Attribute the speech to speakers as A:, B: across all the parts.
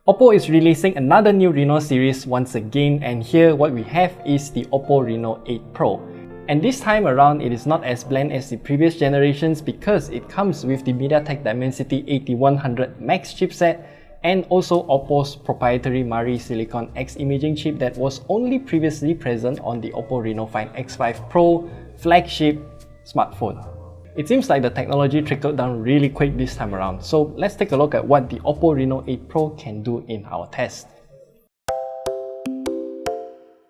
A: OPPO is releasing another new Reno series once again, and here what we have is the OPPO Reno 8 Pro. And this time around it is not as bland as the previous generations because it comes with the MediaTek Dimensity 8100 Max chipset and also OPPO's proprietary MariSilicon X imaging chip that was only previously present on the OPPO Reno Find X5 Pro flagship smartphone. It seems like the technology trickled down really quick this time around, so let's take a look at what the OPPO Reno 8 Pro can do in our test.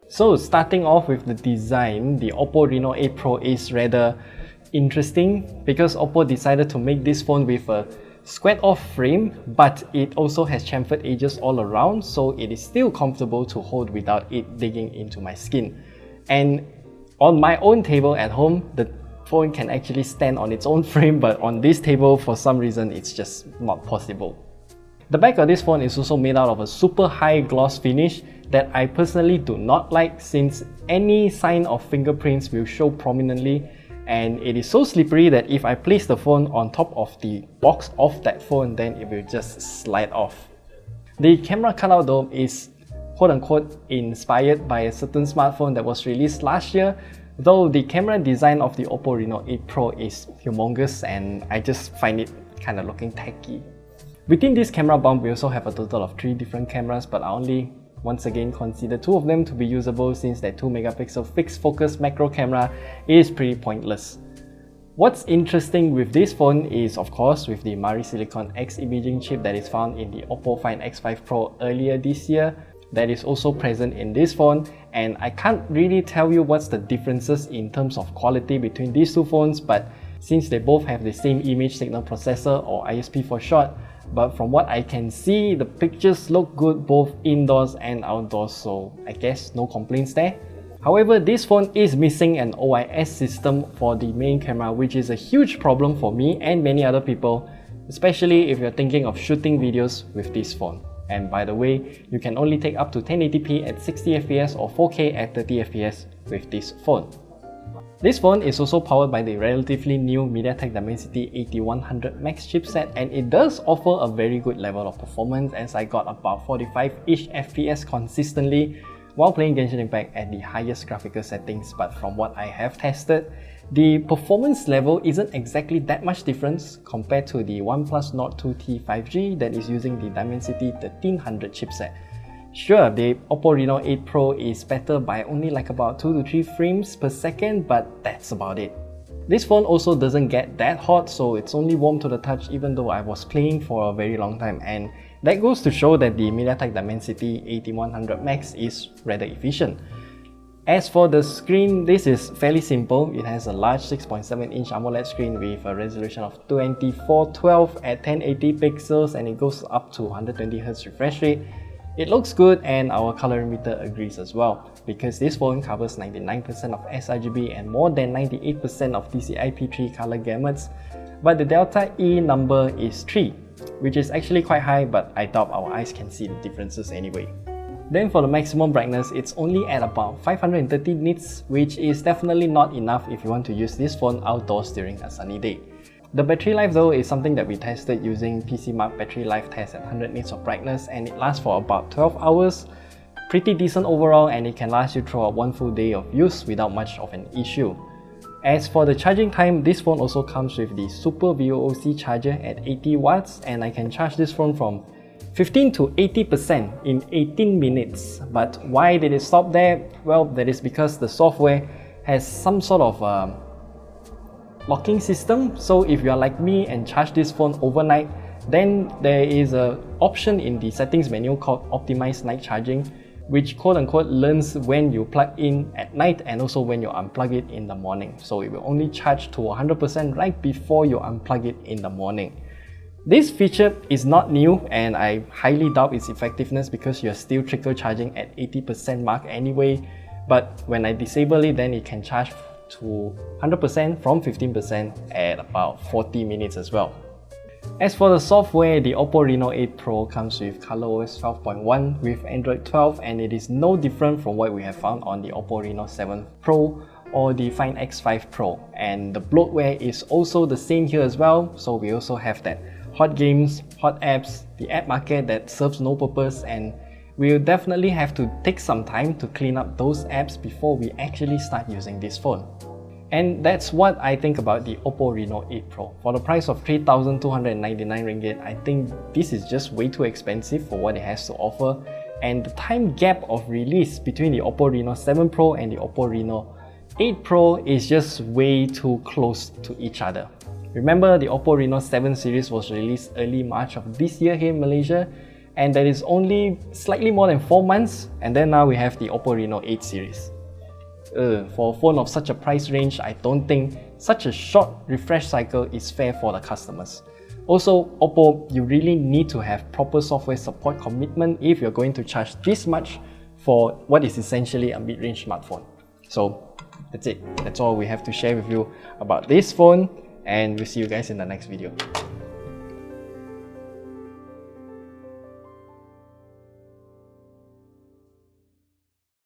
A: So starting off with the design, the OPPO Reno 8 Pro is rather interesting because OPPO decided to make this phone with a squared off frame, but it also has chamfered edges all around, so it is still comfortable to hold without it digging into my skin. And on my own table at home, the phone can actually stand on its own frame, but on this table for some reason it's just not possible. The back of this phone is also made out of a super high gloss finish that I personally do not like, since any sign of fingerprints will show prominently, and it is so slippery that if I place the phone on top of the box of that phone, then it will just slide off. The camera cutout though is quote-unquote inspired by a certain smartphone that was released last year, though the camera design of the OPPO Reno 8 Pro is humongous and I just find it kind of looking tacky. Within this camera bump, we also have a total of 3 different cameras, but I only once again consider 2 of them to be usable since that 2 megapixel fixed focus macro camera is pretty pointless. What's interesting with this phone is of course with the MariSilicon X imaging chip that is found in the OPPO Find X5 Pro earlier this year, that is also present in this phone, and I can't really tell you what's the differences in terms of quality between these 2 phones, but since they both have the same image signal processor, or ISP for short, but from what I can see, the pictures look good both indoors and outdoors, so I guess no complaints there. However, this phone is missing an OIS system for the main camera, which is a huge problem for me and many other people, especially if you're thinking of shooting videos with this phone. And by the way, you can only take up to 1080p at 60fps or 4K at 30fps with this phone. This phone is also powered by the relatively new MediaTek Dimensity 8100 Max chipset, and it does offer a very good level of performance as I got about 45-ish FPS consistently while playing Genshin Impact at the highest graphical settings. But from what I have tested, the performance level isn't exactly that much difference compared to the OnePlus Nord 2T 5G that is using the Dimensity 1300 chipset. Sure, the OPPO Reno 8 Pro is better by only like about 2 to 3 frames per second, but that's about it. This phone also doesn't get that hot, so it's only warm to the touch even though I was playing for a very long time, and that goes to show that the MediaTek Dimensity 8100 Max is rather efficient. As for the screen, this is fairly simple. It has a large 6.7-inch AMOLED screen with a resolution of 2412 at 1080 pixels, and it goes up to 120Hz refresh rate. It looks good, and our colorimeter agrees as well, because this phone covers 99% of sRGB and more than 98% of DCI-P3 color gamuts, but the delta E number is 3, which is actually quite high, but I doubt our eyes can see the differences anyway. Then for the maximum brightness, it's only at about 530 nits, which is definitely not enough if you want to use this phone outdoors during a sunny day. The battery life though is something that we tested using PCMark battery life test at 100 nits of brightness, and it lasts for about 12 hours. Pretty decent overall, and it can last you throughout one full day of use without much of an issue. As for the charging time, this phone also comes with the Super VOOC charger at 80 watts, and I can charge this phone from 15 to 80% in 18 minutes. But why did it stop there? Well, that is because the software has some sort of locking system. So if you are like me and charge this phone overnight, then there is an option in the settings menu called Optimize Night Charging, which quote-unquote learns when you plug in at night and also when you unplug it in the morning. So it will only charge to 100% right before you unplug it in the morning. This feature is not new, and I highly doubt its effectiveness because you're still trickle charging at 80% mark anyway, but when I disable it, then it can charge to 100% from 15% at about 40 minutes as well. As for the software, the OPPO Reno 8 Pro comes with ColorOS 12.1 with Android 12, and it is no different from what we have found on the OPPO Reno 7 Pro or the Find X5 Pro, and the bloatware is also the same here as well, so we also have that hot games, hot apps, the app market that serves no purpose, and we'll definitely have to take some time to clean up those apps before we actually start using this phone. And that's what I think about the OPPO Reno 8 Pro. For the price of 3,299 ringgit, I think this is just way too expensive for what it has to offer, and the time gap of release between the OPPO Reno 7 Pro and the OPPO Reno 8 Pro is just way too close to each other. Remember, the OPPO Reno 7 series was released early March of this year here in Malaysia, and that is only slightly more than 4 months, and then now we have the OPPO Reno 8 series. For a phone of such a price range, I don't think such a short refresh cycle is fair for the customers. Also, OPPO, you really need to have proper software support commitment if you're going to charge this much for what is essentially a mid-range smartphone. So that's it. That's all we have to share with you about this phone, and we'll see you guys in the next video.